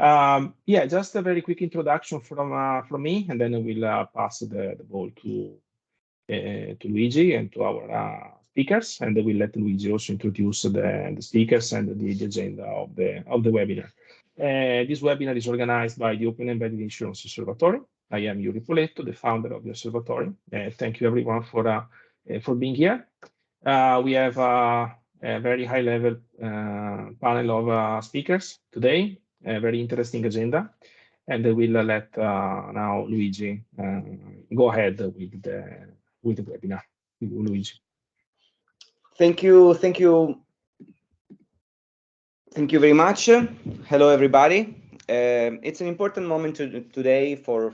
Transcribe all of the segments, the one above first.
Yeah, just a very quick introduction from me, and then I will pass the ball to Luigi and to our speakers, and we will let Luigi also introduce the speakers and the agenda of the webinar. This webinar is organized by the Open Embedded Insurance Observatory. I am Yuri Poletto, the founder of the observatory. Thank you everyone for being here. We have a very high level panel of speakers today, a very interesting agenda, and I will let now Luigi go ahead with the webinar. Luigi. Thank you very much. Hello, everybody. It's an important moment today for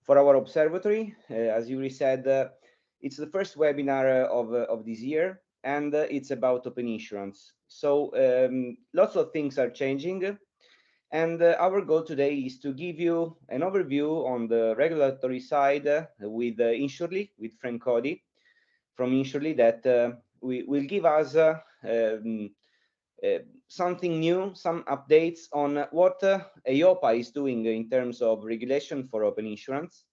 our observatory. As Yuri said, it's the first webinar of this year, and it's about open insurance. So lots of things are changing, and our goal today is to give you an overview on the regulatory side with Insurely, with Frank Cody from Insurely, that will give us something new, some updates on what EIOPA is doing in terms of regulation for open insurance.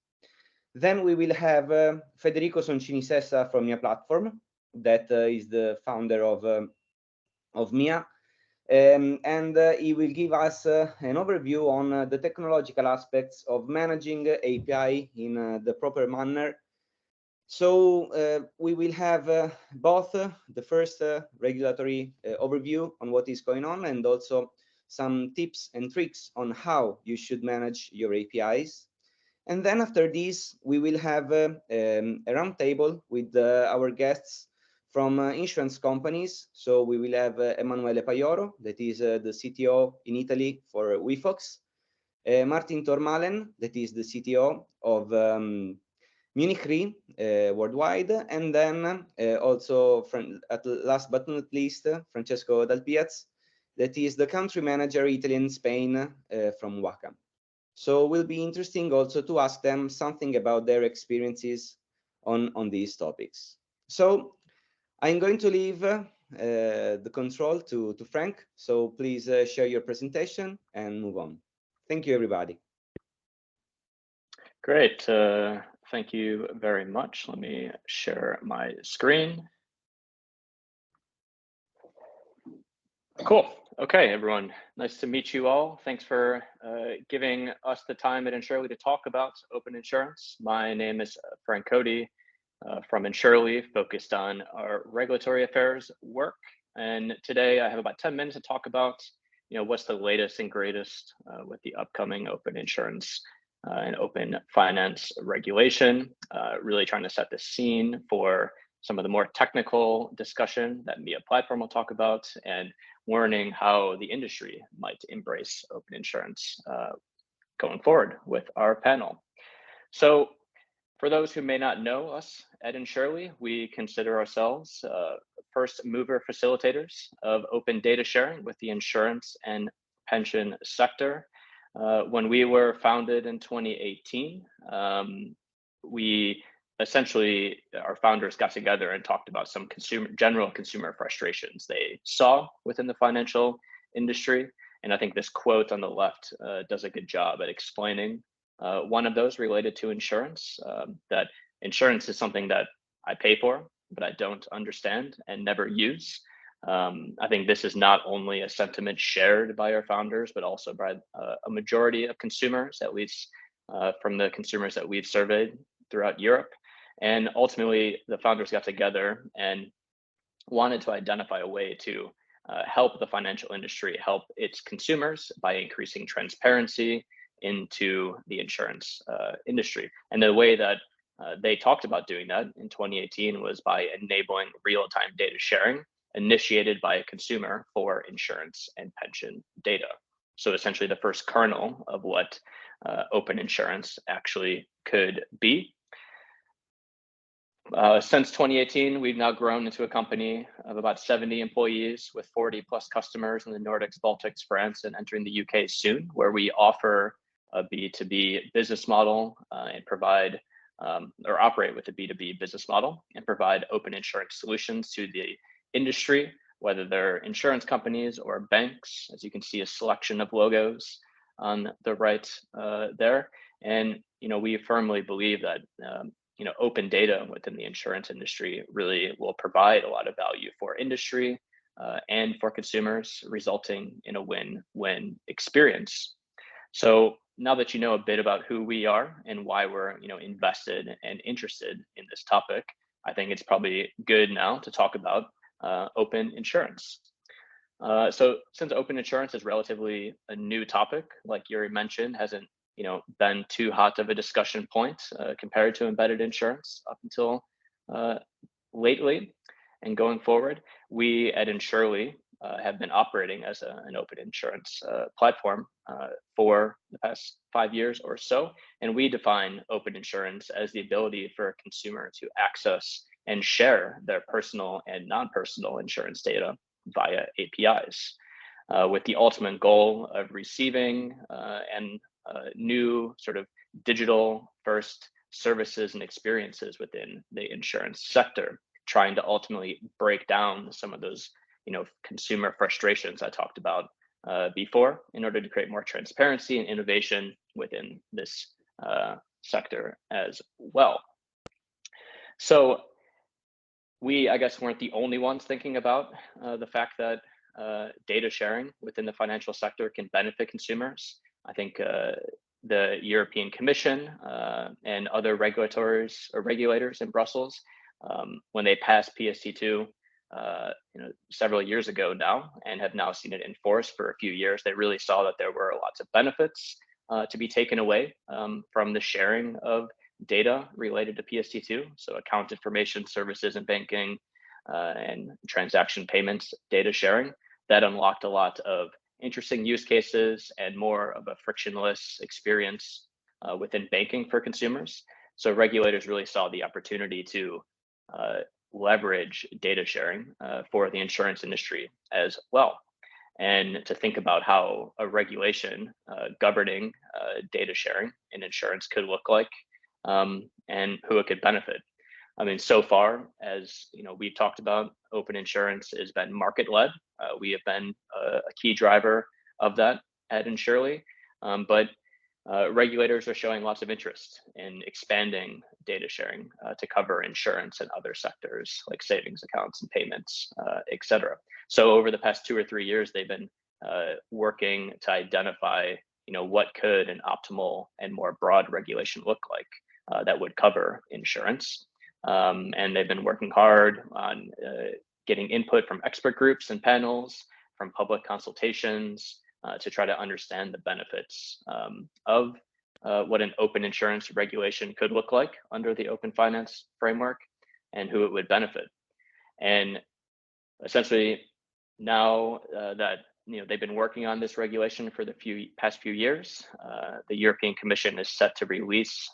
Then we will have Federico Soncini Sessa from Mia Platform, that is the founder of Mia, and he will give us an overview on the technological aspects of managing API in the proper manner. So we will have both the first regulatory overview on what is going on, and also some tips and tricks on how you should manage your APIs. And then after this, we will have a roundtable with our guests from insurance companies. So we will have Emanuele Paioro, that is the CTO in Italy for WeFox, Martin Tormalen, that is the CTO of Munich Re worldwide, and then also, last but not least, Francesco Dalpiaz, that is the country manager Italy and Spain from WACA. So it will be interesting also to ask them something about their experiences on these topics. So I'm going to leave the control to Frank. So please share your presentation and move on. Thank you, everybody. Great. Thank you very much. Let me share my screen. Cool. Okay, everyone. Nice to meet you all. Thanks for giving us the time at Insurely to talk about open insurance. My name is Frank Cody from Insurely, focused on our regulatory affairs work. And today I have about 10 minutes to talk about, what's the latest and greatest with the upcoming open insurance and open finance regulation, really trying to set the scene for some of the more technical discussion that Mia Platform will talk about, and learning how the industry might embrace open insurance going forward with our panel. So for those who may not know us at Insurely, we consider ourselves first mover facilitators of open data sharing with the insurance and pension sector. When we were founded in 2018, we essentially, our founders got together and talked about some general consumer frustrations they saw within the financial industry. And I think this quote on the left does a good job at explaining one of those related to insurance, that insurance is something that I pay for, but I don't understand and never use. I think this is not only a sentiment shared by our founders, but also by a majority of consumers, at least from the consumers that we've surveyed throughout Europe. And ultimately, the founders got together and wanted to identify a way to help the financial industry help its consumers by increasing transparency into the insurance industry. And the way that they talked about doing that in 2018 was by enabling real-time data sharing initiated by a consumer for insurance and pension data. So essentially the first kernel of what open insurance actually could be. Since 2018, we've now grown into a company of about 70 employees with 40 plus customers in the Nordics, Baltics, France, and entering the UK soon, where we offer a B2B business model and provide or operate with a B2B business model and provide open insurance solutions to the industry whether they're insurance companies or banks. As you can see, a selection of logos on the right there. And we firmly believe that open data within the insurance industry really will provide a lot of value for industry and for consumers, resulting in a win-win experience. So now that you know a bit about who we are and why we're invested and interested in this topic, I think it's probably good now to talk about open insurance. So since open insurance is relatively a new topic, like Yuri mentioned, hasn't been too hot of a discussion point compared to embedded insurance up until lately. And going forward, we at Insurely have been operating as an open insurance platform for the past 5 years or so. And we define open insurance as the ability for a consumer to access and share their personal and non-personal insurance data via APIs, with the ultimate goal of receiving and new sort of digital first services and experiences within the insurance sector, trying to ultimately break down some of those consumer frustrations I talked about before, in order to create more transparency and innovation within this sector as well. So we, I guess, weren't the only ones thinking about the fact that data sharing within the financial sector can benefit consumers. I think the European Commission and other regulators in Brussels, when they passed PSD2 several years ago now, and have now seen it enforced for a few years, they really saw that there were lots of benefits to be taken away from the sharing of data related to PSD2. So account information, services and banking, and transaction payments data sharing, that unlocked a lot of interesting use cases and more of a frictionless experience within banking for consumers. So regulators really saw the opportunity to leverage data sharing for the insurance industry as well, and to think about how a regulation governing data sharing in insurance could look like, and who it could benefit. I mean, so far, as we've talked about, open insurance has been market-led. We have been a key driver of that at Insurely, but regulators are showing lots of interest in expanding data sharing to cover insurance and other sectors like savings accounts and payments, et cetera. So over the past 2 or 3 years, they've been working to identify what could an optimal and more broad regulation look like that would cover insurance. And they've been working hard on getting input from expert groups and panels, from public consultations, to try to understand the benefits of what an open insurance regulation could look like under the open finance framework, and who it would benefit. And essentially, now that they've been working on this regulation for the past few years, the European Commission is set to release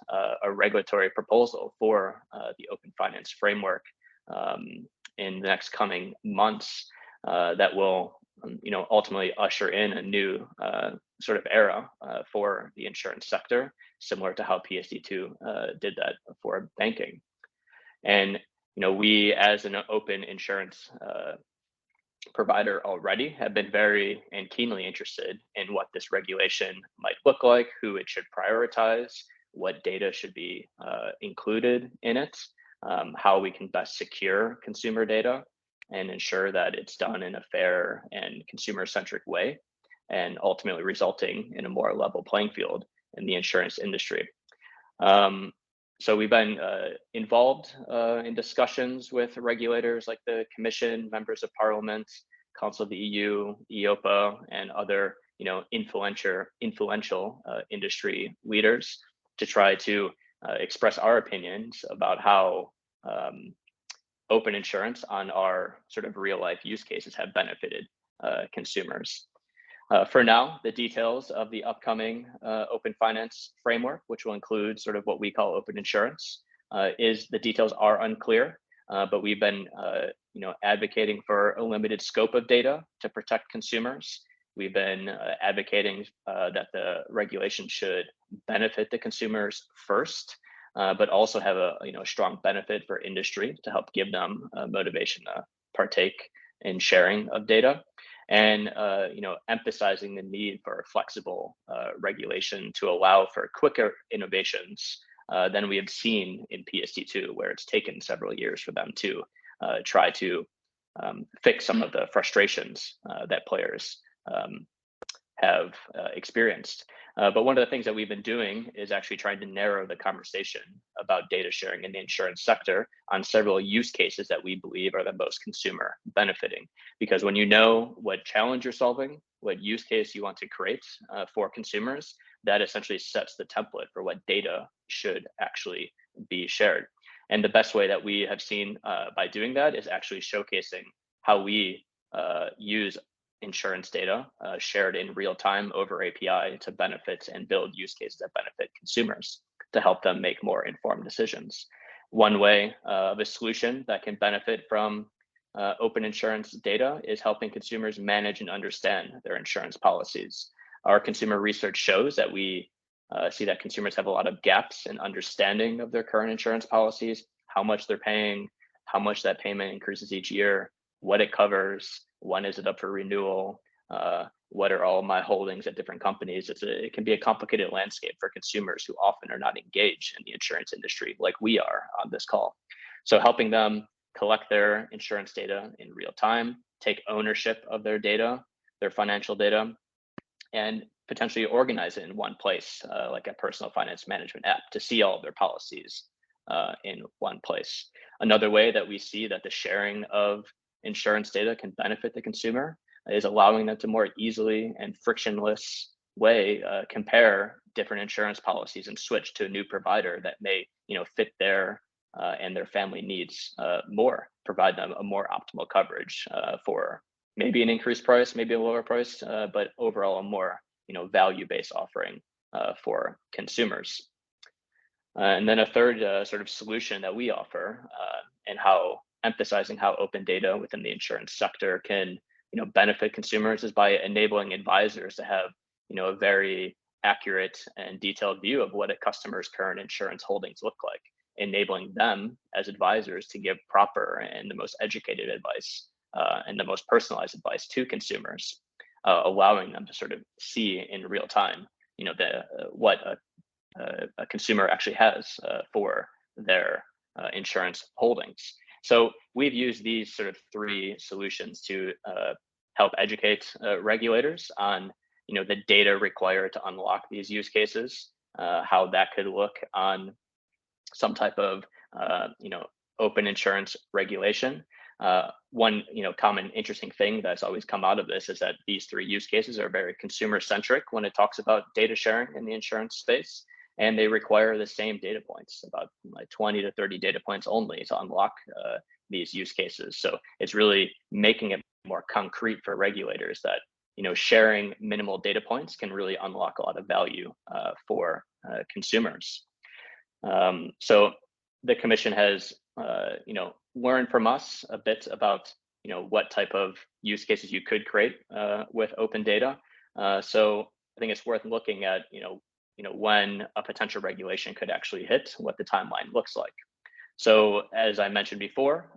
a regulatory proposal for the open finance framework in the next coming months that will ultimately usher in a new sort of era for the insurance sector, similar to how PSD2 did that for banking. And we, as an open insurance provider already, have been very and keenly interested in what this regulation might look like, who it should prioritize, what data should be included in it, how we can best secure consumer data and ensure that it's done in a fair and consumer-centric way, and ultimately resulting in a more level playing field in the insurance industry. So we've been involved in discussions with regulators like the Commission, members of Parliament, Council of the EU, EIOPA, and other influential industry leaders to try to express our opinions about how open insurance on our sort of real life use cases have benefited consumers. For now, the details of the upcoming open finance framework, which will include sort of what we call open insurance, the details are unclear, but we've been advocating for a limited scope of data to protect consumers. We've been advocating that the regulation should benefit the consumers first, but also have a strong benefit for industry to help give them motivation to partake in sharing of data, and emphasizing the need for flexible regulation to allow for quicker innovations than we have seen in PSD2, where it's taken several years for them to try to fix some of the frustrations that players have experienced. But one of the things that we've been doing is actually trying to narrow the conversation about data sharing in the insurance sector on several use cases that we believe are the most consumer benefiting. Because when you know what challenge you're solving, what use case you want to create for consumers, that essentially sets the template for what data should actually be shared. And the best way that we have seen by doing that is actually showcasing how we use insurance data shared in real time over API to benefit and build use cases that benefit consumers to help them make more informed decisions. One way of a solution that can benefit from open insurance data is helping consumers manage and understand their insurance policies. Our consumer research shows that we see that consumers have a lot of gaps in understanding of their current insurance policies, how much they're paying, how much that payment increases each year, what it covers, when is it up for renewal, what are all my holdings at different companies. It can be a complicated landscape for consumers who often are not engaged in the insurance industry like we are on this call. So helping them collect their insurance data in real time, take ownership of their data, their financial data, and potentially organize it in one place, like a personal finance management app, to see all of their policies in one place. Another way that we see that the sharing of insurance data can benefit the consumer is allowing them to more easily and frictionless way compare different insurance policies and switch to a new provider that may fit their and their family needs more, provide them a more optimal coverage for maybe an increased price, maybe a lower price, but overall a more value-based offering for consumers. And then a third sort of solution that we offer and how emphasizing how open data within the insurance sector can benefit consumers is by enabling advisors to have a very accurate and detailed view of what a customer's current insurance holdings look like, enabling them as advisors to give proper and the most educated advice and the most personalized advice to consumers, allowing them to sort of see in real time what a consumer actually has for their insurance holdings. So we've used these sort of three solutions to help educate regulators on the data required to unlock these use cases, how that could look on some type of open insurance regulation. One common interesting thing that's always come out of this is that these three use cases are very consumer centric when it talks about data sharing in the insurance space. And they require the same data points, about 20 to 30 data points only to unlock these use cases. So it's really making it more concrete for regulators that sharing minimal data points can really unlock a lot of value for consumers. So the Commission has learned from us a bit about what type of use cases you could create with open data. So I think it's worth looking at when a potential regulation could actually hit, what the timeline looks like. So as I mentioned before,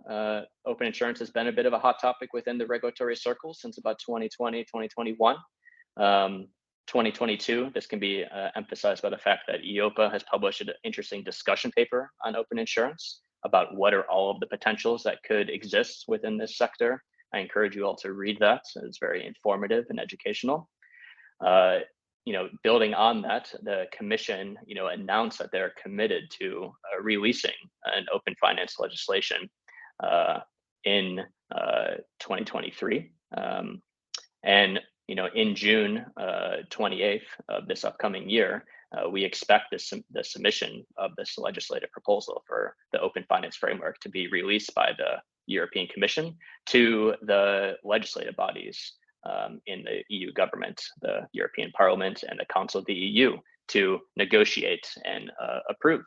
open insurance has been a bit of a hot topic within the regulatory circles since about 2020, 2021. 2022, this can be emphasized by the fact that EIOPA has published an interesting discussion paper on open insurance about what are all of the potentials that could exist within this sector. I encourage you all to read that. It's very informative and educational. Building on that, the Commission, announced that they're committed to releasing an open finance legislation in 2023. And in June 28th of this upcoming year, we expect the submission of this legislative proposal for the open finance framework to be released by the European Commission to the legislative bodies in the EU government, the European Parliament and the Council of the EU, to negotiate and approve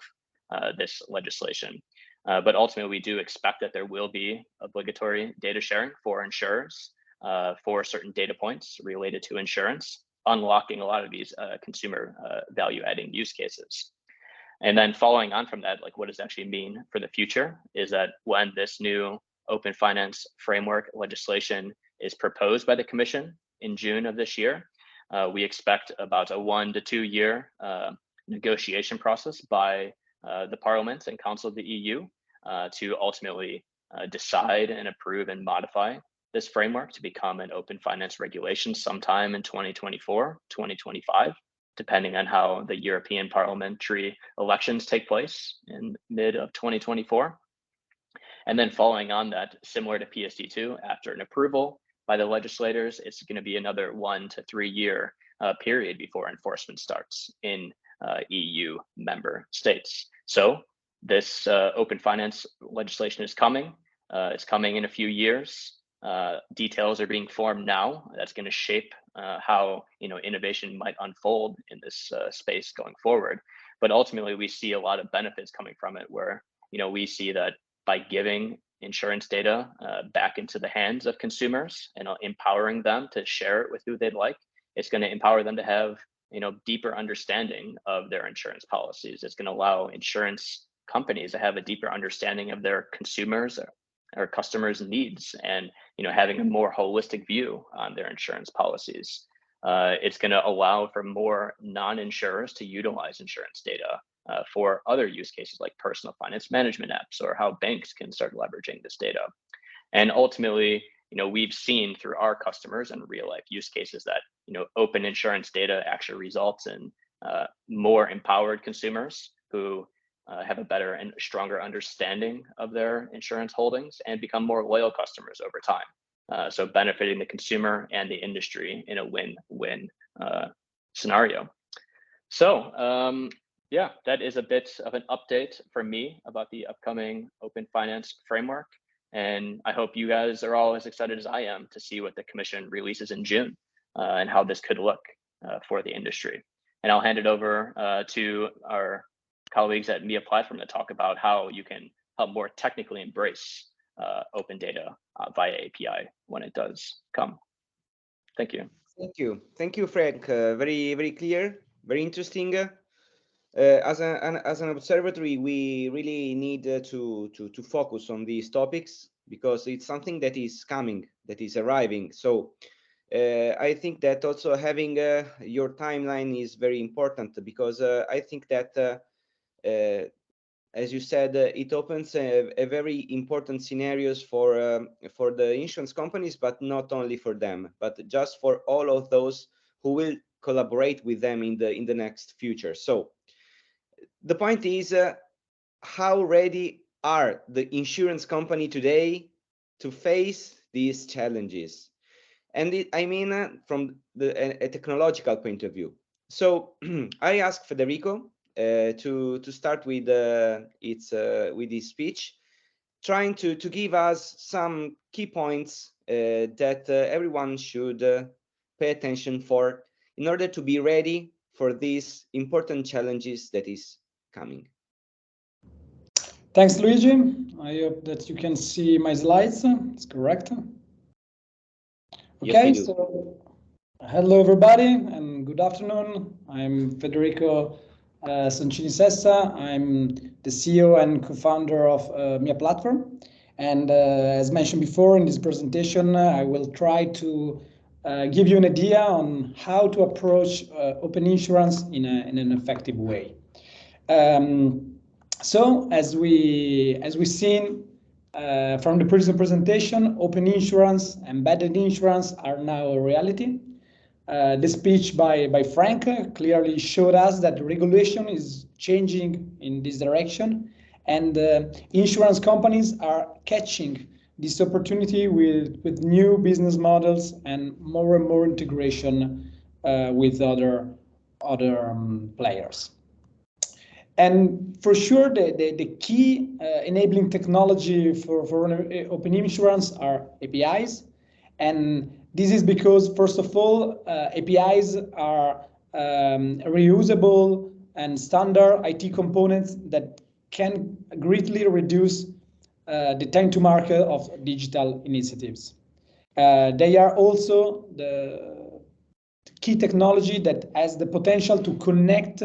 this legislation. But ultimately, we do expect that there will be obligatory data sharing for insurers for certain data points related to insurance, unlocking a lot of these consumer value-adding use cases. And then following on from that, like what does it actually mean for the future is that when this new open finance framework legislation is proposed by the Commission in June of this year. We expect about a 1 to 2 year negotiation process by the Parliament and Council of the EU to ultimately decide and approve and modify this framework to become an open finance regulation sometime in 2024, 2025, depending on how the European parliamentary elections take place in mid of 2024. And then following on that, similar to PSD2, after an approval by the legislators, it's going to be another 1 to 3 year period before enforcement starts in EU member states. So this open finance legislation is coming. It's coming in a few years. Details are being formed now. That's going to shape how innovation might unfold in this space going forward. But ultimately, we see a lot of benefits coming from it, where we see that by giving insurance data back into the hands of consumers and empowering them to share it with who they'd like, it's going to empower them to have deeper understanding of their insurance policies. It's going to allow insurance companies to have a deeper understanding of their consumers or customers' needs, and having a more holistic view on their insurance policies. It's going to allow for more non-insurers to utilize insurance data for other use cases like personal finance management apps, or how banks can start leveraging this data. And ultimately, we've seen through our customers and real life use cases that open insurance data actually results in more empowered consumers who have a better and stronger understanding of their insurance holdings and become more loyal customers over time. So benefiting the consumer and the industry in a win-win scenario. So yeah, that is a bit of an update from me about the upcoming open finance framework. And I hope you guys are all as excited as I am to see what the Commission releases in June and how this could look for the industry. And I'll hand it over to our colleagues at MIA Platform to talk about how you can help more technically embrace open data via API when it does come. Thank you. Thank you, Frank. Very, very clear, very interesting. As an observatory, we really need to focus on these topics because it's something that is coming, that is arriving. So I think that also having your timeline is very important, because I think that as you said, it opens a very important scenarios for the insurance companies, but not only for them, but just for all of those who will collaborate with them in the next future. So the point is, how ready are the insurance company today to face these challenges? And I mean, from a technological point of view. So I asked Federico to start with his speech, trying to give us some key points that everyone should pay attention for in order to be ready for these important challenges that is coming. Thanks, Luigi. I hope that you can see my slides. It's correct. Okay, yes, so hello everybody and good afternoon. I'm Federico Soncini Sessa. I'm the CEO and co-founder of MIA Platform. And as mentioned before in this presentation, I will try to give you an idea on how to approach open insurance in an effective way. So as we seen from the previous presentation, open insurance, embedded insurance are now a reality. The speech by Frank clearly showed us that regulation is changing in this direction, and insurance companies are catching this opportunity with new business models and more integration with other players. And for sure, the key enabling technology for open insurance are APIs. And this is because, first of all, APIs are reusable and standard IT components that can greatly reduce the time to market of digital initiatives. They are also the key technology that has the potential to connect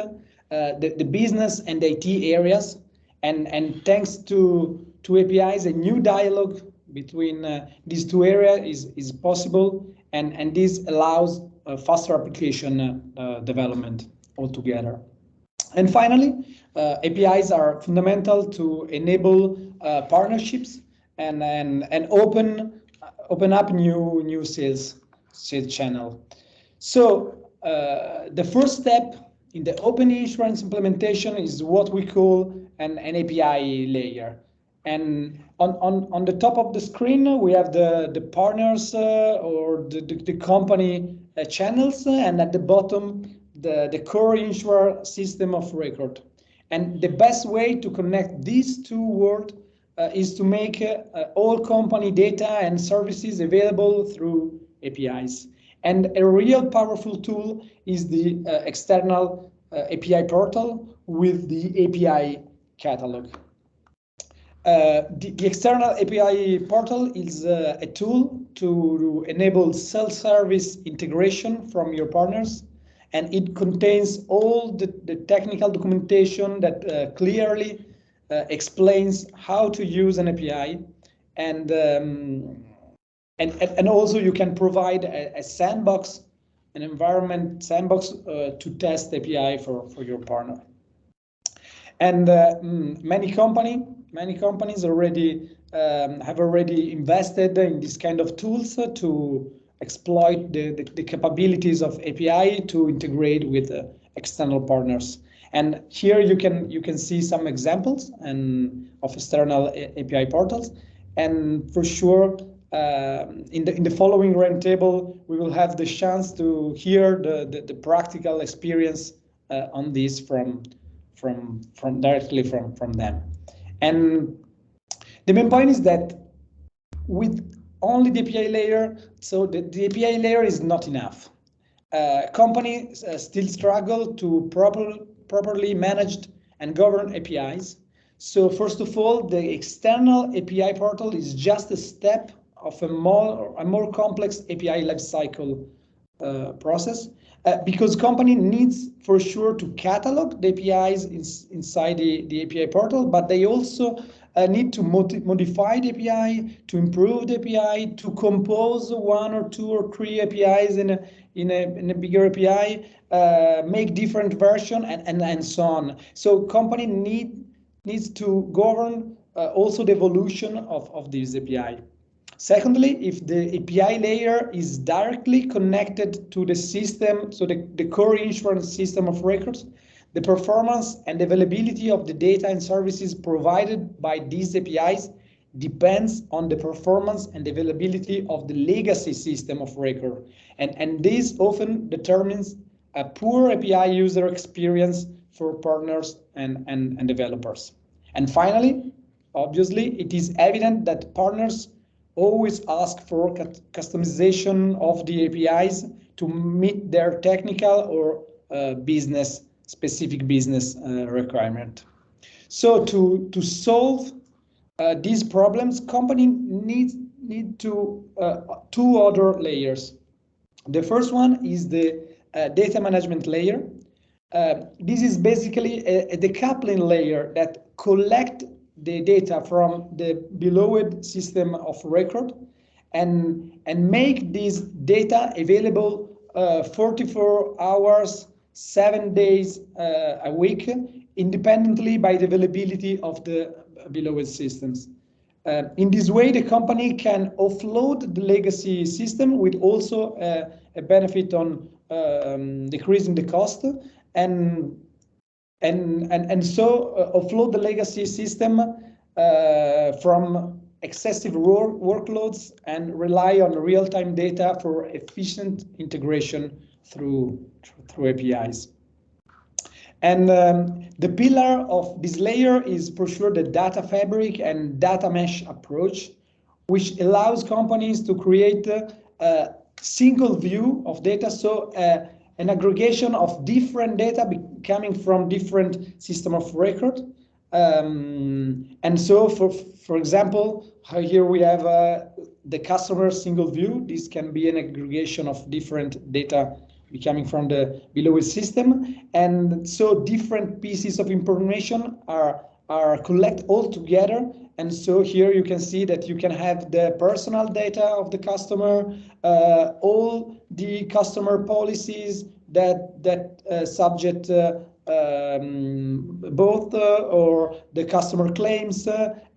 the business and IT areas, and thanks to APIs, a new dialogue between these two areas is possible, and this allows faster application development altogether. And finally, APIs are fundamental to enable partnerships and open up new sales channel. So the first step in the open insurance implementation is what we call an API layer. And on the top of the screen, we have the partners or the company channels, and at the bottom, the core insurer system of record. And the best way to connect these two worlds is to make all company data and services available through APIs. And a real powerful tool is the external API portal with the API catalog. The external API portal is a tool to enable self-service integration from your partners, and it contains all the technical documentation that clearly explains how to use an API, and also you can provide a sandbox, an environment sandbox to test API for your partner. And many companies already have already invested in this kind of tools to exploit the capabilities of API to integrate with external partners. And here you can see some examples of external API portals. And for sure, in the following roundtable, we will have the chance to hear the practical experience on this from directly from them. And the main point is that with only the API layer, so the API layer is not enough. Companies still struggle to properly manage and govern APIs. So first of all, the external API portal is just a step of a more complex API lifecycle process, because company needs for sure to catalog the APIs inside the API portal, but they also need to modify the API, to improve the API, to compose 1 or 2 or 3 APIs in a bigger API, make different version, and so on. So company needs to govern also the evolution of this API. Secondly, if the API layer is directly connected to the system, so the core insurance system of records, the performance and availability of the data and services provided by these APIs depends on the performance and availability of the legacy system of record. And this often determines a poor API user experience for partners and developers. And finally, obviously, it is evident that partners always ask for customization of the APIs to meet their technical or specific business requirement. So to solve these problems, company need to 2 other layers. The first one is the data management layer. This is basically a decoupling layer that collects the data from the below system of record and make this data available 44 hours, 7 days a week, independently by the availability of the below systems. In this way, the company can offload the legacy system with also a benefit on decreasing the cost, and so offload the legacy system from excessive workloads and rely on real-time data for efficient integration through APIs. And the pillar of this layer is for sure the data fabric and data mesh approach, which allows companies to create a single view of data, so an aggregation of different data coming from different system of record. And so for example, here we have the customer single view. This can be an aggregation of different data coming from the below system, and so different pieces of information are collected all together And so here you can see that you can have the personal data of the customer, all the customer policies that subject both or the customer claims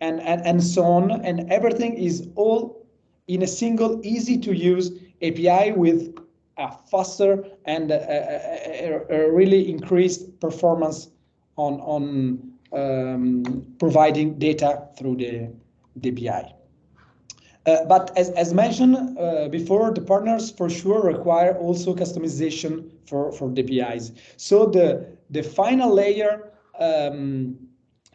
and so on, and everything is all in a single easy to use API with a faster and a really increased performance on providing data through the API. But as mentioned before, the partners for sure require also customization for the APIs. So the final layer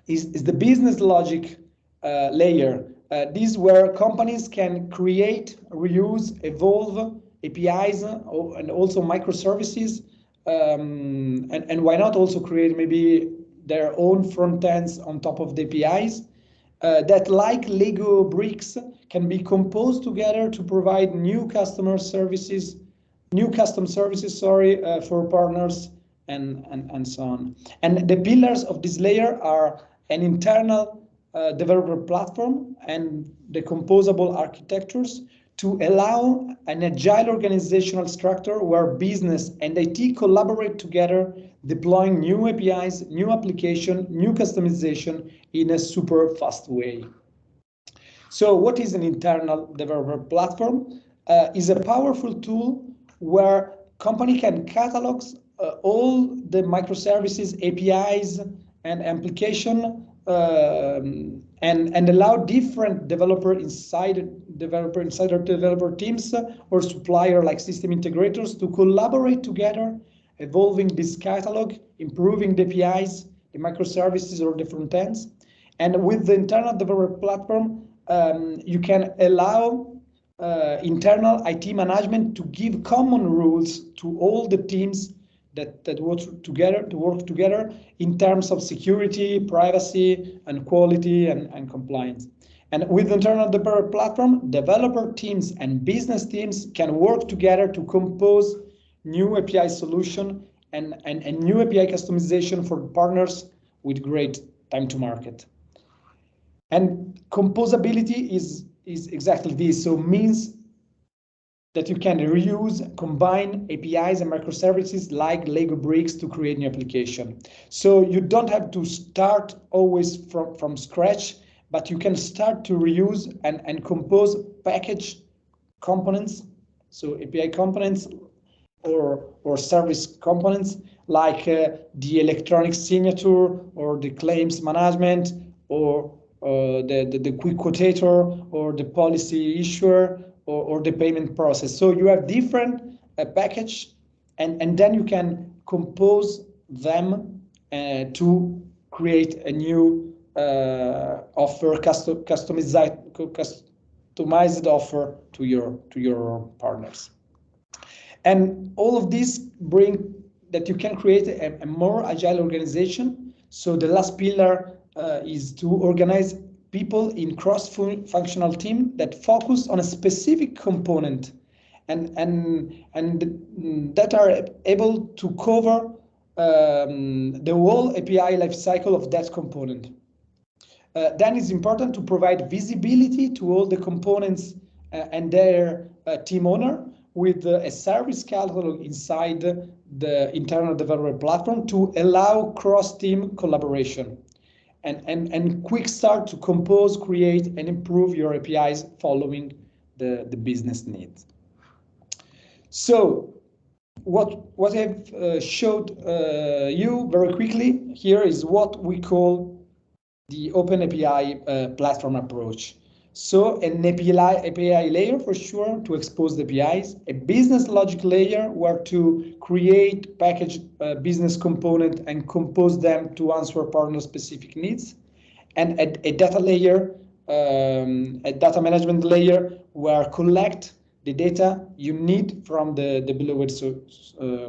is the business logic layer. This is where companies can create, reuse, evolve APIs and also microservices, and why not also create maybe their own front ends on top of the APIs that, like Lego bricks, can be composed together to provide new custom services, for partners and so on. And the pillars of this layer are an internal developer platform and the composable architectures to allow an agile organizational structure where business and IT collaborate together, deploying new APIs, new application, new customization in a super fast way. So what is an internal developer platform? Is a powerful tool where company can catalog all the microservices, APIs, and application and allow different developer teams or supplier like system integrators to collaborate together, evolving this catalog, improving the APIs, the microservices or the front ends. And with the internal developer platform, you can allow internal IT management to give common rules to all the teams that work together in terms of security, privacy, and quality and compliance. And with the internal developer platform, developer teams and business teams can work together to compose new API solution and new API customization for partners with great time to market. And composability is exactly this. So means that you can reuse, combine APIs and microservices like Lego bricks to create new application. So you don't have to start always from scratch, but you can start to reuse and compose package components, so API components or service components like the electronic signature or the claims management or the quick quotator or the policy issuer or the payment process. So you have different package and then you can compose them to create a new offer, customized offer to your partners. And all of this bring that you can create a more agile organization. So the last pillar is to organize people in cross-functional team that focus on a specific component and that are able to cover the whole API lifecycle of that component. Then it's important to provide visibility to all the components and their team owner with a service catalog inside the internal developer platform to allow cross-team collaboration. And quick start to compose, create, and improve your APIs following the business needs. So what I've showed you very quickly here is what we call the Open API platform approach. So an API layer for sure to expose the APIs, a business logic layer where to create, package business component and compose them to answer partner specific needs, and a data layer, a data management layer where collect the data you need from the below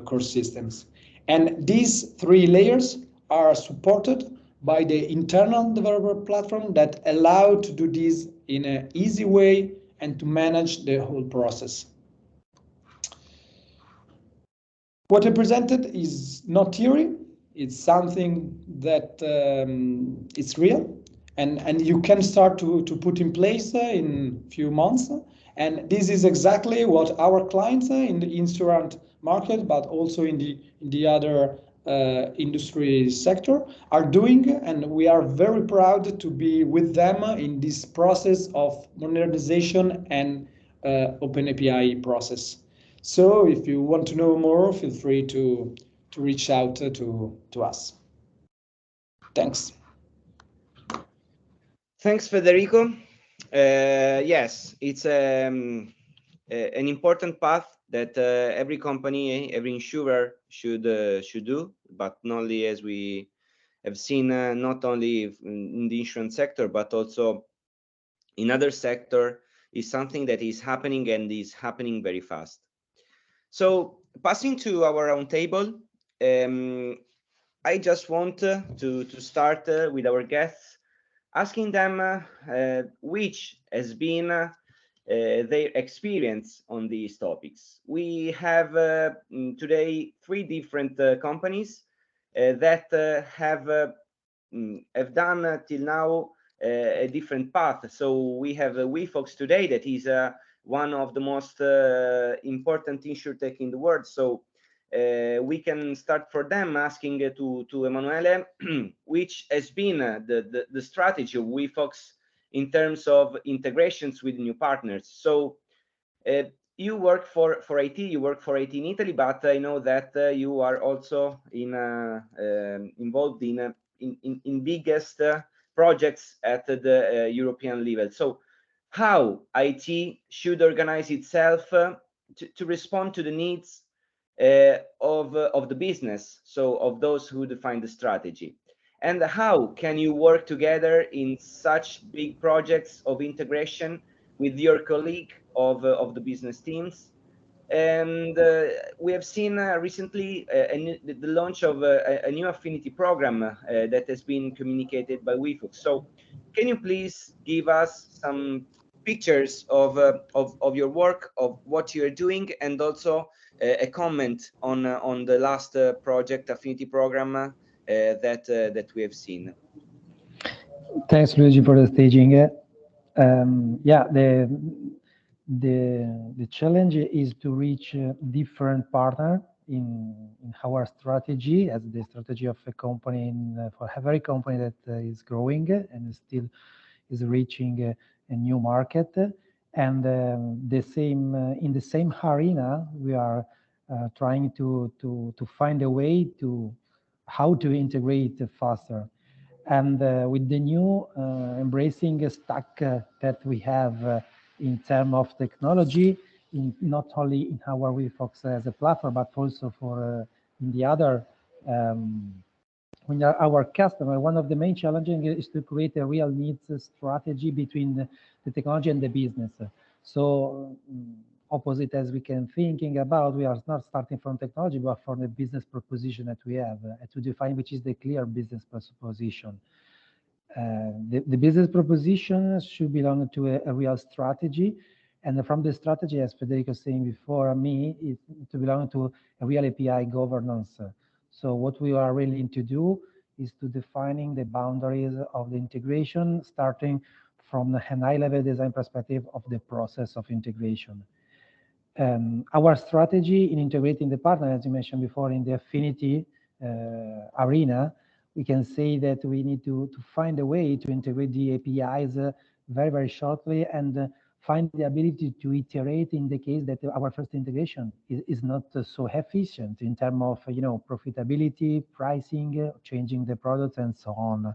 core systems. And these three layers are supported by the internal developer platform that allow to do this in an easy way and to manage the whole process. What I presented is not theory, it's something that it's real. and you can start to put in place in few months. And this is exactly what our clients in the insurance market, but also in the other industry sector are doing, and we are very proud to be with them in this process of modernization and open API process. So if you want to know more, feel free to reach out to us. Thanks. Thanks, Federico. Yes, it's an important path that every company, every insurer should do, but not only, as we have seen, not only in the insurance sector, but also in other sector, is something that is happening and is happening very fast. So passing to our roundtable, I just want to start with our guests, asking them which has been their experience on these topics. We have today 3 different companies that have done till now a different path. So we have WeFox today, that is one of the most important insurtech in the world. So we can start for them asking to Emanuele, which has been the strategy of WeFox in terms of integrations with new partners. So you work for IT, you work for IT in Italy, but I know that you are also involved in biggest projects at the European level. So how IT should organize itself to respond to the needs of the business, so of those who define the strategy, and how can you work together in such big projects of integration with your colleague of the business teams. And we have seen recently the launch of a new affinity program that has been communicated by WeFox. So can you please give us some pictures of your work, of what you're doing, and also a comment on the last project affinity program that we have seen? Thanks, Luigi, for the staging. Yeah, the challenge is to reach different partners in our strategy, as the strategy of a company for every company that is growing and still is reaching a new market. And the same in the same arena, we are trying to find a way to how to integrate faster. And with the new embracing stack that we have in terms of technology, not only in our WeFox as a platform, but also for in the other when our customer, one of the main challenges is to create a real needs strategy between the technology and the business. So opposite as we can thinking about, we are not starting from technology, but from the business proposition that we have to define which is the clear business proposition. The business proposition should belong to a real strategy. And from the strategy, as Federico was saying before me, is to belong to a real API governance. So what we are willing to do is to defining the boundaries of the integration, starting from a high-level design perspective of the process of integration. Our strategy in integrating the partner, as you mentioned before, in the affinity arena, we can say that we need to find a way to integrate the APIs very, very shortly and find the ability to iterate in the case that our first integration is not so efficient in terms of profitability, pricing, changing the products, and so on.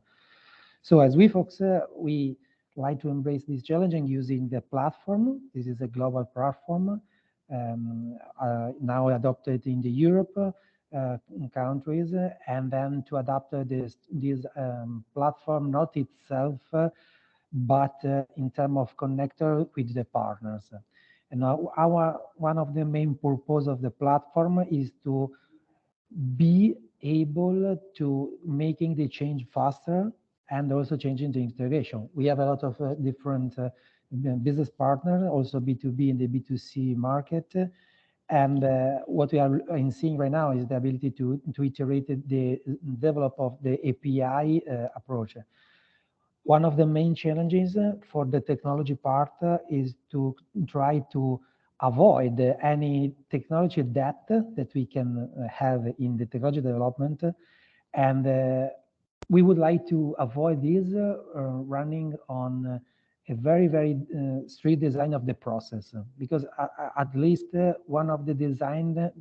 So as WeFox, we like to embrace this challenge and using the platform. This is a global platform now adopted in the Europe countries, and then to adapt this platform, not itself, but in terms of connector with the partners. And now one of the main purpose of the platform is to be able to making the change faster and also changing the integration. We have a lot of different business partners, also B2B and the B2C market. And what we are seeing right now is the ability to iterate the develop of the API approach. one of the main challenges for the technology part is to try to avoid any technology debt that we can have in the technology development. And we would like to avoid this running on a very, very strict design of the process, because at least one of the design,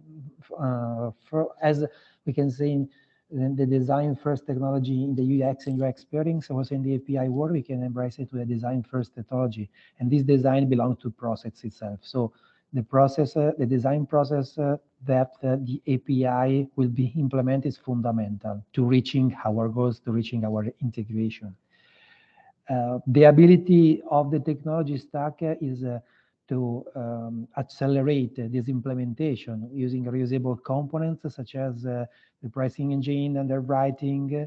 as we can say, in the design first technology in the UX and UI experience, also in the API world, we can embrace it to a design first technology. And this design belongs to process itself. So the process, the design process that the API will be implemented is fundamental to reaching our goals, to reaching our integration. The ability of the technology stack is to accelerate this implementation using reusable components such as the pricing engine, underwriting,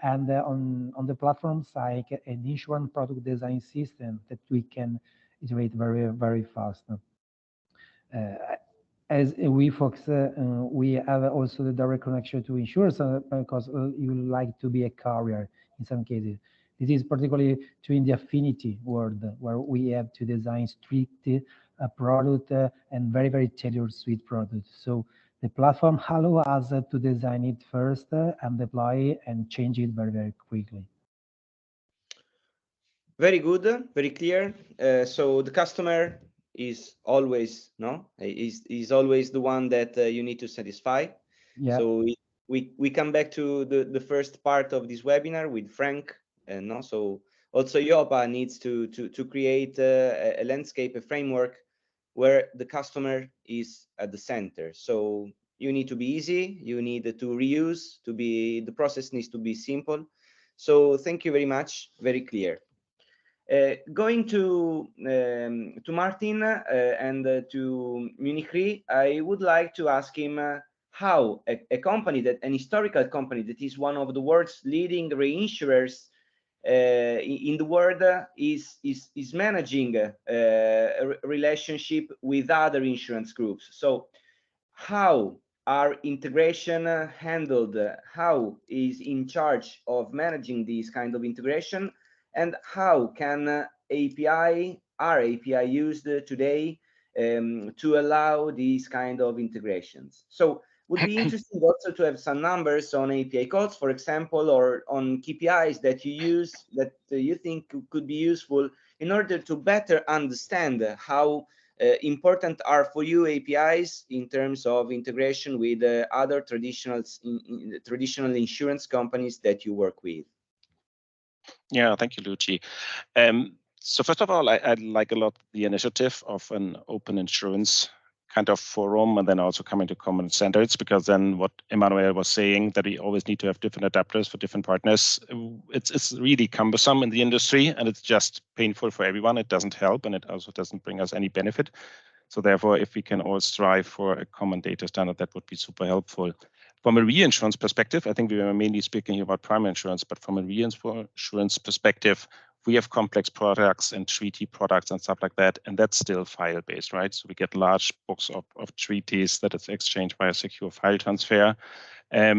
and on the platform side, an insurance product design system that we can iterate very, very fast. As we focus, we have also the direct connection to insurance because you like to be a carrier in some cases. This is particularly true in the affinity world, where we have to design strict product and very, very tailored suite products. So the platform allows us to design it first and deploy and change it very, very quickly. Very good, very clear. So the customer is always is always the one that you need to satisfy. Yeah. So we come back to the first part of this webinar with Frank, and so also EIOPA needs to create a landscape, a framework where the customer is at the center. So you need to be easy, you need to reuse, the process needs to be simple. So thank you very much, very clear. Going to Martin and to Munich Re, I would like to ask him how a company, an historical company that is one of the world's leading reinsurers in the world is managing a relationship with other insurance groups. So how are integration handled? How is in charge of managing this kind of integration? And how can API used today to allow these kind of integrations? So would be interesting also to have some numbers on API calls, for example, or on KPIs that you use that you think could be useful in order to better understand how important are for you APIs in terms of integration with other traditional insurance companies that you work with. Yeah, thank you, Luigi. So first of all, I like a lot the initiative of an open insurance kind of forum, and then also coming to common standards, because then what Emmanuel was saying, that we always need to have different adapters for different partners, it's really cumbersome in the industry, and it's just painful for everyone. It doesn't help, and it also doesn't bring us any benefit. So therefore, if we can all strive for a common data standard, that would be super helpful. From a reinsurance perspective, I think we were mainly speaking about primary insurance, but from a reinsurance perspective, we have complex products and treaty products and stuff like that, and that's still file-based, right? So we get large books of treaties that is exchanged by a secure file transfer.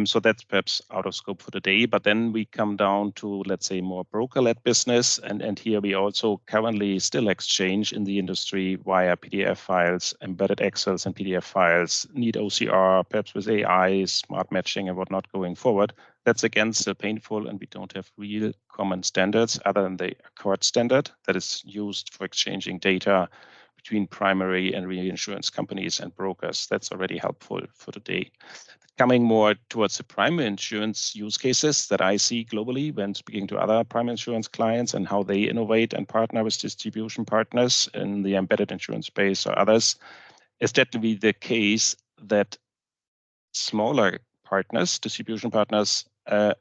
So that's perhaps out of scope for today, but then we come down to, let's say, more broker-led business, and here we also currently still exchange in the industry via PDF files, embedded Excels and PDF files, need OCR, perhaps with AI, smart matching and whatnot going forward. That's again still painful, and we don't have real common standards other than the Accord standard that is used for exchanging data between primary and reinsurance companies and brokers. That's already helpful for today. Coming more towards the primary insurance use cases that I see globally when speaking to other primary insurance clients and how they innovate and partner with distribution partners in the embedded insurance space or others, is definitely the case that smaller partners, distribution partners,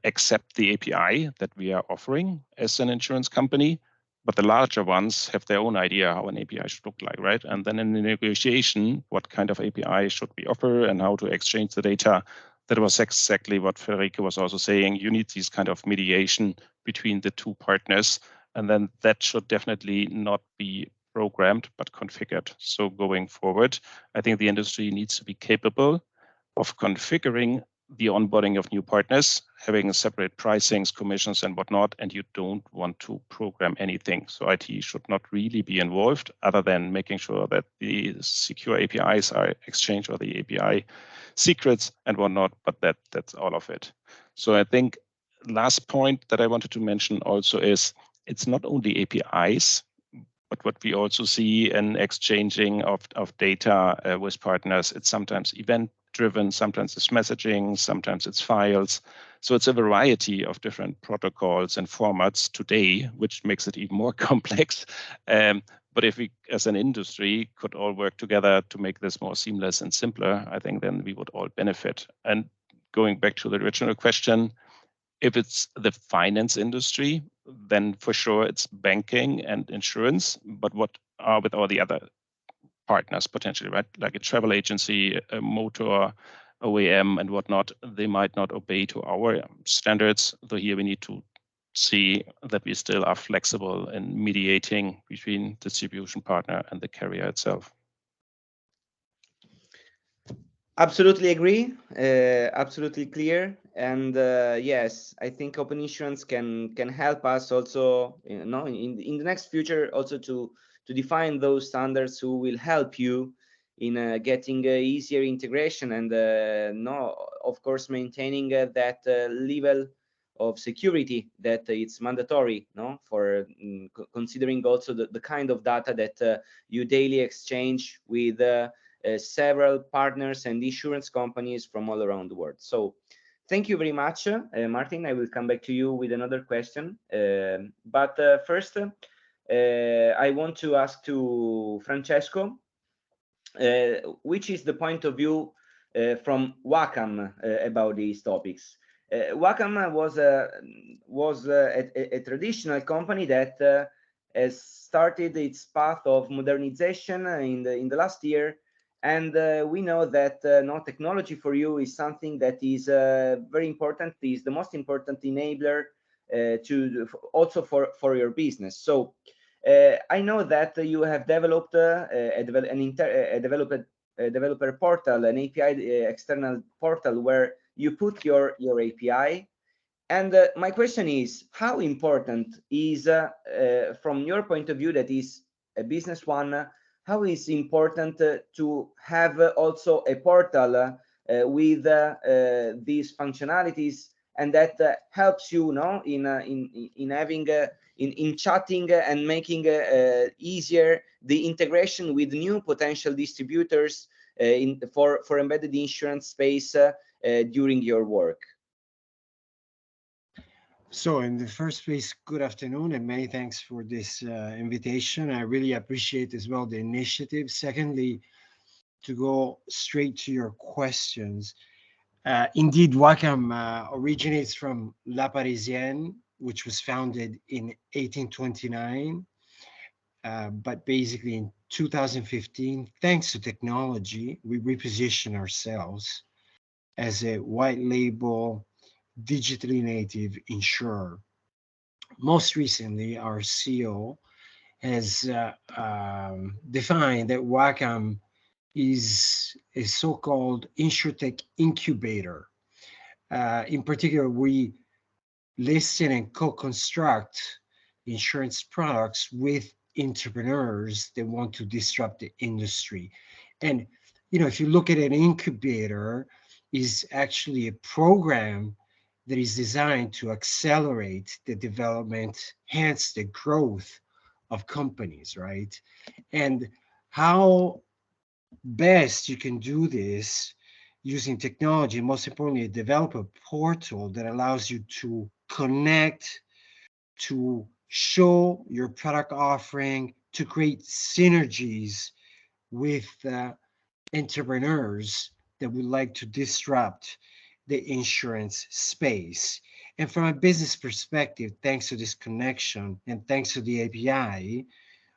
accept the API that we are offering as an insurance company, but the larger ones have their own idea how an API should look like, right? And then in the negotiation, what kind of API should we offer and how to exchange the data? That was exactly what Federico was also saying. You need this kind of mediation between the two partners, and then that should definitely not be programmed, but configured. So going forward, I think the industry needs to be capable of configuring the onboarding of new partners, having separate pricings, commissions, and whatnot, and you don't want to program anything. So IT should not really be involved, other than making sure that the secure APIs are exchanged, or the API secrets and whatnot, but that's all of it. So I think last point that I wanted to mention also is it's not only APIs, but what we also see in exchanging of data with partners, it's sometimes event driven, sometimes it's messaging, sometimes it's files. So it's a variety of different protocols and formats today, which makes it even more complex. But if we, as an industry, could all work together to make this more seamless and simpler, I think then we would all benefit. And going back to the original question, if it's the finance industry, then for sure it's banking and insurance. But what are with all the other partners potentially, right? Like a travel agency, a motor OEM and whatnot, they might not obey to our standards. So here we need to see that we still are flexible in mediating between distribution partner and the carrier itself. Absolutely agree. Absolutely clear. And yes, I think open insurance can help us also, in the next future, also to define those standards who will help you in getting easier integration and of course, maintaining that level of security that it's mandatory, for considering also the kind of data that you daily exchange with several partners and insurance companies from all around the world. So thank you very much, Martin. I will come back to you with another question. But first, I want to ask to Francesco, which is the point of view from Wacom about these topics. Wacom was a traditional company that has started its path of modernization in the last year. And we know that technology for you is something that is very important, is the most important enabler also for your business. So I know that you have developed a developer portal, an API external portal where you put your API. And my question is, how important is, from your point of view, that is a business one, how is important to have also a portal with these functionalities, and that helps you, in having in chatting and making easier the integration with new potential distributors for embedded insurance space during your work? So in the first place, good afternoon, and many thanks for this invitation. I really appreciate as well the initiative. Secondly, to go straight to your questions, indeed, Wacom originates from La Parisienne, which was founded in 1829. But basically in 2015, thanks to technology, we reposition ourselves as a white label, digitally native insurer. Most recently, our CEO has defined that Wacom is a so-called insurtech incubator. In particular, we listen and co-construct insurance products with entrepreneurs that want to disrupt the industry. And if you look at an incubator, is actually a program that is designed to accelerate the development, hence the growth of companies, right? And how best you can do this using technology, most importantly, develop a portal that allows you to connect, to show your product offering, to create synergies with entrepreneurs that would like to disrupt the insurance space. And from a business perspective, thanks to this connection and thanks to the API,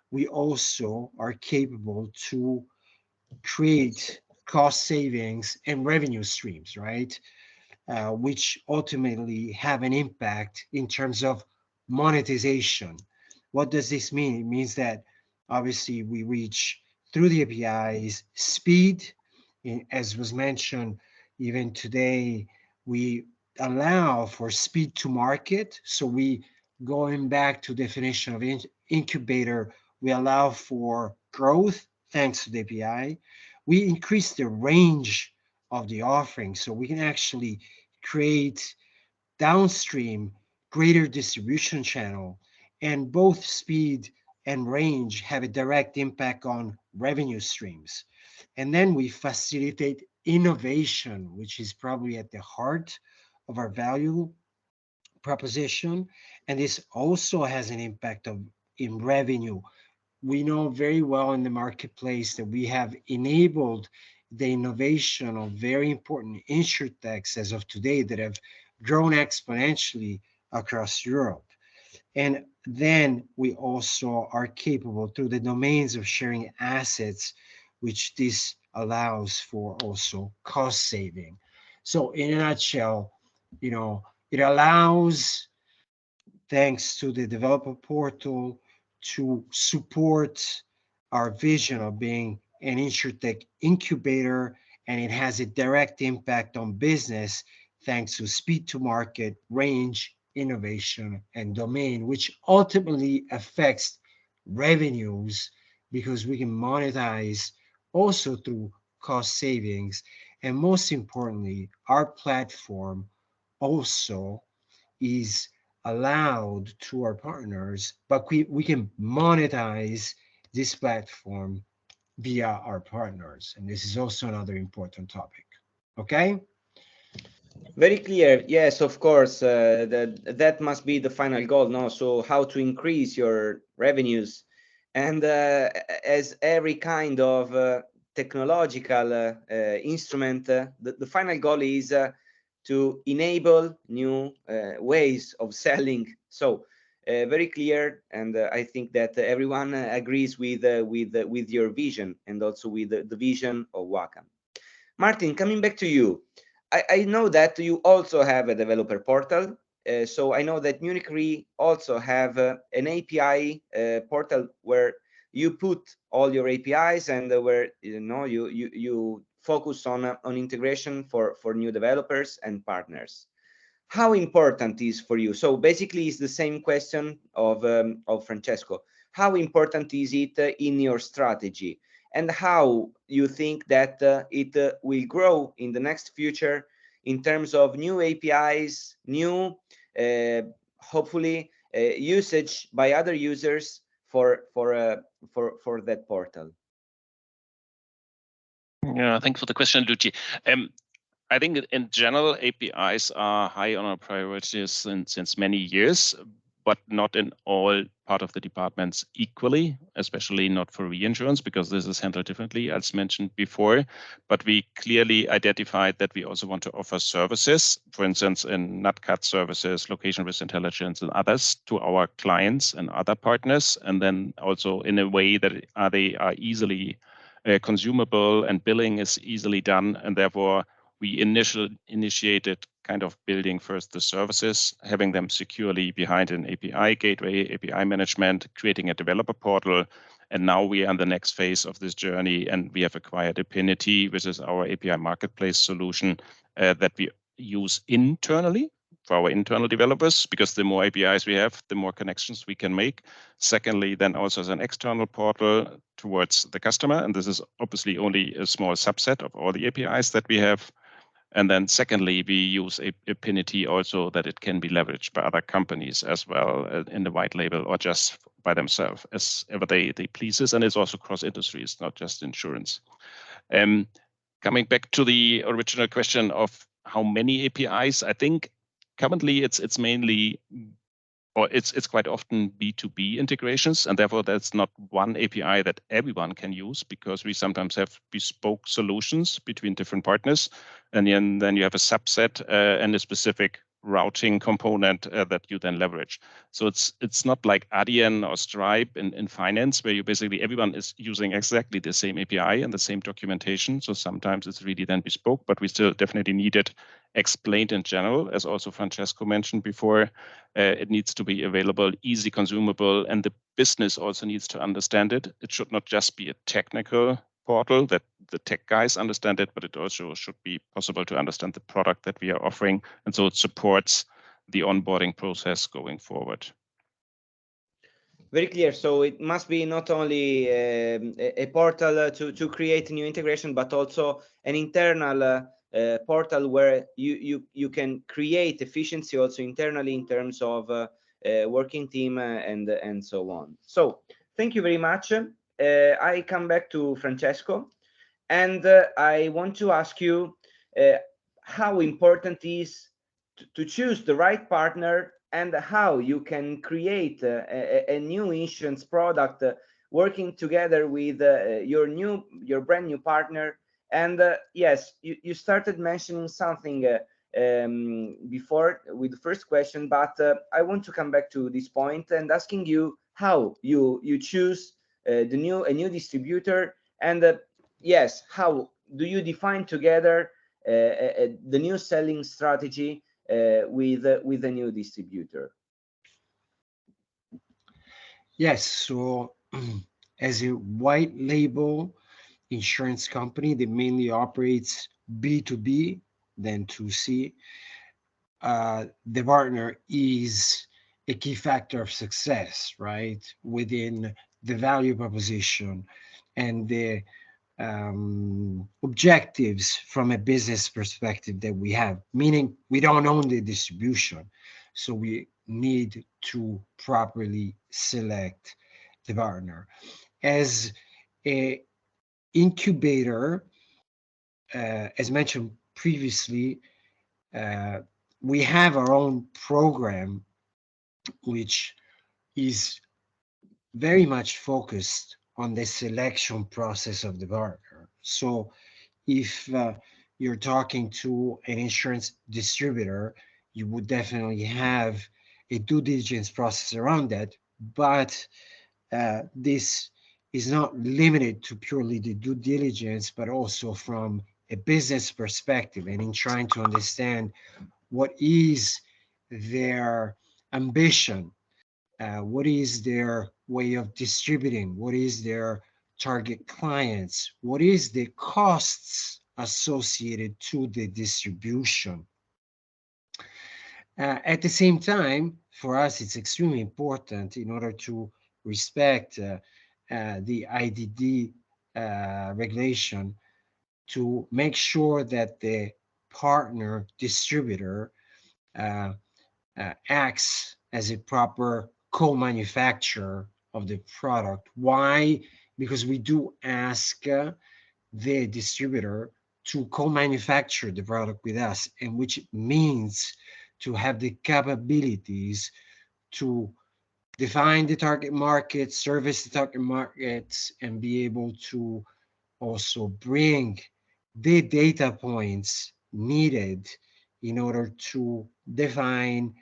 we also are capable to create cost savings and revenue streams, right? Which ultimately have an impact in terms of monetization. What does this mean? It means that obviously we reach through the APIs speed, as was mentioned even today We allow for speed to market. So we, going back to definition of incubator, we allow for growth thanks to the API. We increase the range of the offering, so we can actually create downstream greater distribution channel, and both speed and range have a direct impact on revenue streams. And then we facilitate innovation, which is probably at the heart of our value proposition. And this also has an impact in revenue. We know very well in the marketplace that we have enabled the innovation of very important insurtechs as of today that have grown exponentially across Europe. And then we also are capable through the domains of sharing assets, which this allows for also cost saving. So in a nutshell, it allows, thanks to the developer portal, to support our vision of being an insurtech incubator, and it has a direct impact on business thanks to speed to market, range, innovation, and domain, which ultimately affects revenues because we can monetize also through cost savings. And most importantly, our platform also is allowed to our partners, but we can monetize this platform via our partners. And this is also another important topic. Okay? Very clear. Yes, of course. That must be the final goal, no? So how to increase your revenues. And as every kind of technological instrument, the final goal is to enable new ways of selling. So very clear, and I think that everyone agrees with your vision and also with the vision of Wacom. Martin, coming back to you, I know that you also have a developer portal. So I know that Munich Re also have an API portal where you put all your APIs and where you focus on integration for new developers and partners. How important is for you? So basically, it's the same question of Francesco. How important is it in your strategy, and how you think that it will grow in the next future in terms of new APIs, new hopefully usage by other users for that portal? Yeah, thanks for the question, Luigi. I think in general, APIs are high on our priorities since many years, but not in all part of the departments equally, especially not for reinsurance, because this is handled differently, as mentioned before. But we clearly identified that we also want to offer services, for instance, in NatCat services, location risk intelligence, and others to our clients and other partners, and then also in a way that they are easily consumable and billing is easily done, and therefore we initiated kind of building first the services, having them securely behind an API gateway, API management, creating a developer portal. And now we are in the next phase of this journey, and we have acquired Affinity, which is our API marketplace solution that we use internally for our internal developers, because the more APIs we have, the more connections we can make. Secondly, then also as an external portal towards the customer. And this is obviously only a small subset of all the APIs that we have. And then secondly, we use Affinity also that it can be leveraged by other companies as well in the white label or just by themselves as ever they pleases. And it's also cross industries, not just insurance. Coming back to the original question of how many APIs, I think currently it's mainly, or it's quite often B2B integrations, and therefore that's not one API that everyone can use, because we sometimes have bespoke solutions between different partners, and then you have a subset and a specific routing component that you then leverage. So it's not like Adyen or Stripe in finance, where you basically everyone is using exactly the same API and the same documentation. So sometimes it's really then bespoke, but we still definitely need it explained in general, as also Francesco mentioned before. It needs to be available, easy consumable, and the business also needs to understand it. It should not just be a technical portal that the tech guys understand it, but it also should be possible to understand the product that we are offering. And so it supports the onboarding process going forward. Very clear. So it must be not only a portal to create new integration, but also an internal portal where you can create efficiency also internally in terms of working team and so on. So thank you very much. I come back to Francesco, and I want to ask you how important is to choose the right partner, and how you can create a new insurance product working together with your brand new partner. And yes, you started mentioning something before with the first question, but I want to come back to this point and asking you how you choose a new distributor, and yes, how do you define together the new selling strategy with a new distributor? Yes, so as a white label insurance company that mainly operates B2B than 2C, the partner is a key factor of success, right? Within the value proposition and the objectives from a business perspective that we have, meaning we don't own the distribution. So we need to properly select the partner. As a incubator, as mentioned previously, we have our own program, which is very much focused on the selection process of the partner. So if you're talking to an insurance distributor, you would definitely have a due diligence process around that. But this is not limited to purely the due diligence, but also from a business perspective, and in trying to understand what is their ambition, what is their way of distributing, what is their target clients, what is the costs associated to the distribution. At the same time, for us, it's extremely important in order to respect the IDD regulation to make sure that the partner distributor acts as a proper co-manufacturer of the product. Why? Because we do ask the distributor to co-manufacture the product with us, and which means to have the capabilities to define the target market, service the target markets, and be able to also bring the data points needed in order to define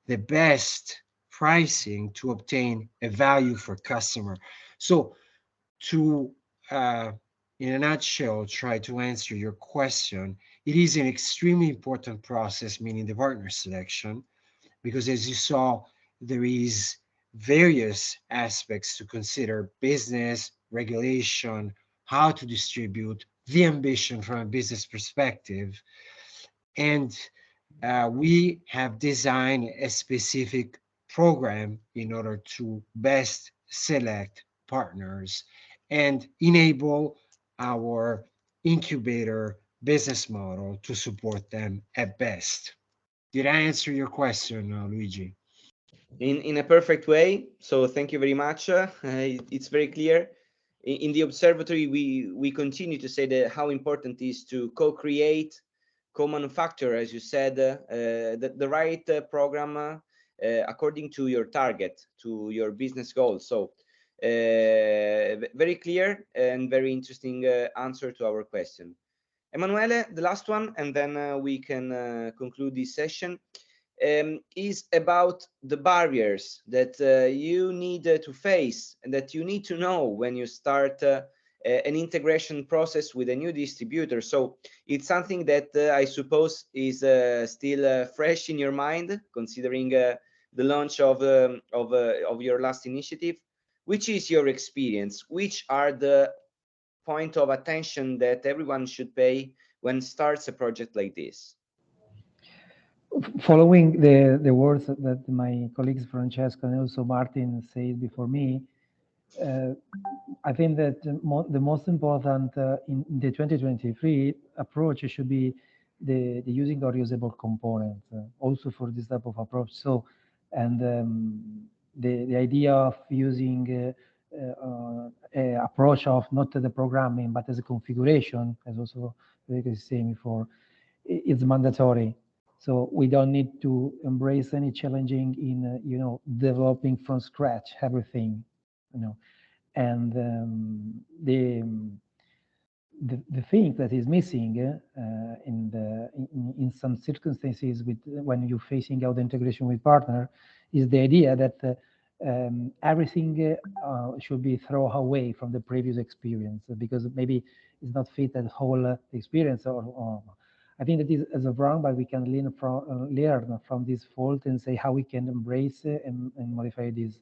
the best pricing to obtain a value for customer. So to, in a nutshell, try to answer your question, it is an extremely important process, meaning the partner selection, because as you saw, there is various aspects to consider: business, regulation, how to distribute, the ambition from a business perspective. And we have designed a specific program in order to best select partners and enable our incubator business model to support them at best. Did I answer your question, Luigi? In a perfect way. So thank you very much. It's very clear. In the observatory, we continue to say that how important it is to co-create, co-manufacture, as you said, the right program according to your target, to your business goals. So very clear and very interesting answer to our question. Emanuele, the last one, and then we can conclude this session, is about the barriers that you need to face and that you need to know when you start an integration process with a new distributor. So it's something that I suppose is still fresh in your mind, considering the launch of your last initiative. Which is your experience? Which are the point of attention that everyone should pay when starts a project like this? Following the words that my colleagues Francesco and also Martin said before me, I think that the most important in the 2023 approach should be the using of reusable components also for this type of approach. So, and the idea of using a approach of not the programming but as a configuration, as also Rick is saying before, it's mandatory. So we don't need to embrace any challenging in developing from scratch everything, and the thing that is missing in some circumstances when you're facing out the integration with partner is the idea that everything should be thrown away from the previous experience because maybe it's not fit the whole experience or I think that is wrong, but we can learn from this fault and say how we can embrace and modify this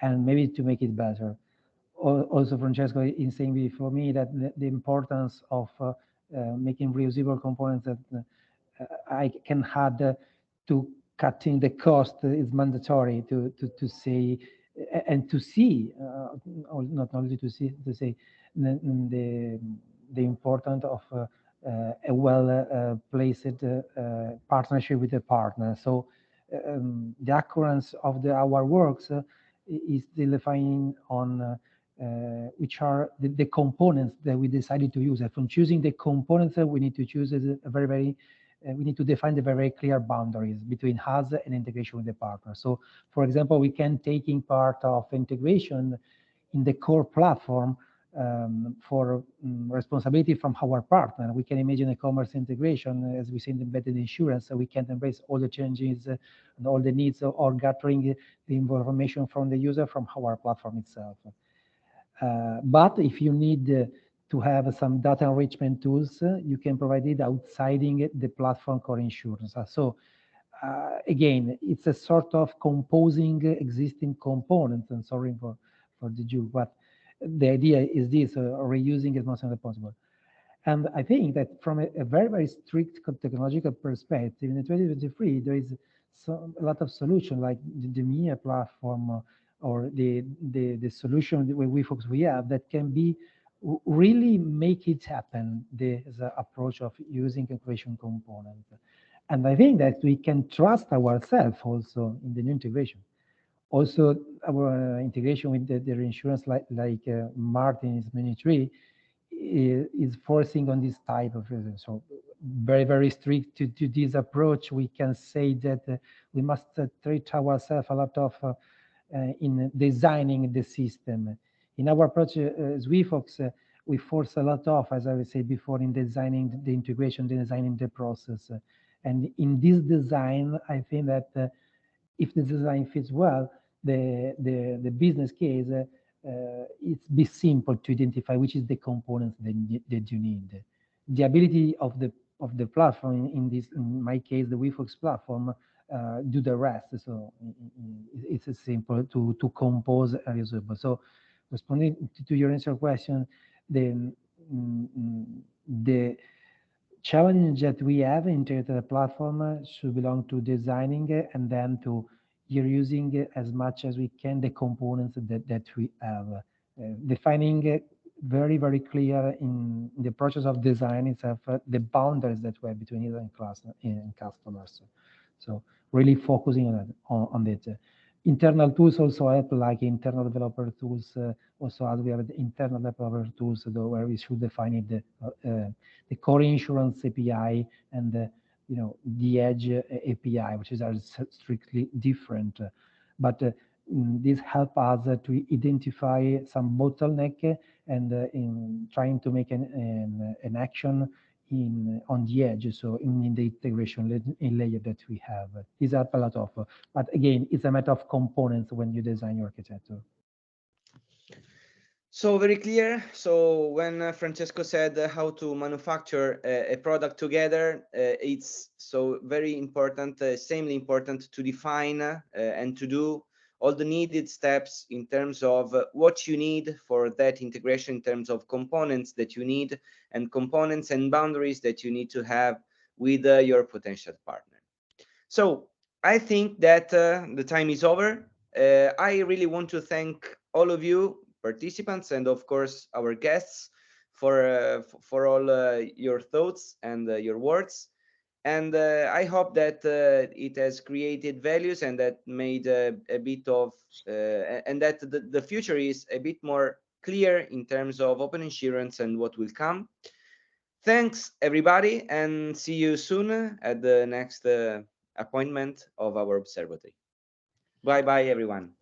and maybe to make it better. Also, Francesco is saying before me that the importance of making reusable components that I can add to cutting the cost is mandatory to say and to see, not only to see, to say the importance of a well placed partnership with a partner. So the occurrence of our works is still defining on which are the components that we decided to use. And from choosing the components, we need to choose a very we need to define the very clear boundaries between us and integration with the partner. So, for example, we can taking part of integration in the core platform for responsibility from our partner. We can imagine a commerce integration, as we see in embedded insurance, so we can embrace all the changes and all the needs or gathering the information from the user from our platform itself. But if you need to have some data enrichment tools, you can provide it outside the platform core insurance. So again, it's a sort of composing existing components, and sorry for the joke, but the idea is this, reusing as much as possible. And I think that from a very strict technological perspective, in the 2023, there is a lot of solution like the MIA platform or the solution that we have that can be really make it happen, the approach of using integration components. And I think that we can trust ourselves also in the new integration. Also, our integration with the reinsurance, like Martin's Mini Tree, is forcing on this type of reason. So very strict to this approach. We can say that we must treat ourselves a lot of in designing the system. In our approach as WeFox, we force a lot of, as I would say before, in designing the integration, designing the process. And in this design, I think that if the design fits well, the business case, it's be simple to identify which is the components that you need. The ability of the platform in my case, the WeFox platform, do the rest. So it's simple to compose a reusable. So responding to your answer question, the challenge that we have in the platform should belong to designing and then to using as much as we can the components that we have. Defining very clear in the process of design itself the boundaries that we have between user and customers. So really focusing on that. Internal tools also help, like internal developer tools. Also, as we have the internal developer tools, where we should define it, the core insurance API and the edge API, which are strictly different. But this help us to identify some bottleneck and in trying to make an action on the edge, so in the integration layer that we have. These are a lot of, but again, it's a matter of components when you design your architecture. So very clear. So when Francesco said how to manufacture a product together, it's so very important, extremely important to define and to do all the needed steps in terms of what you need for that integration, in terms of components that you need, and components and boundaries that you need to have with your potential partner. So I think that the time is over. I really want to thank all of you participants and of course our guests for all your thoughts and your words. And I hope that it has created values and that made a bit of and that the future is a bit more clear in terms of open insurance and what will come. Thanks everybody, and see you soon at the next appointment of our observatory. Bye bye everyone.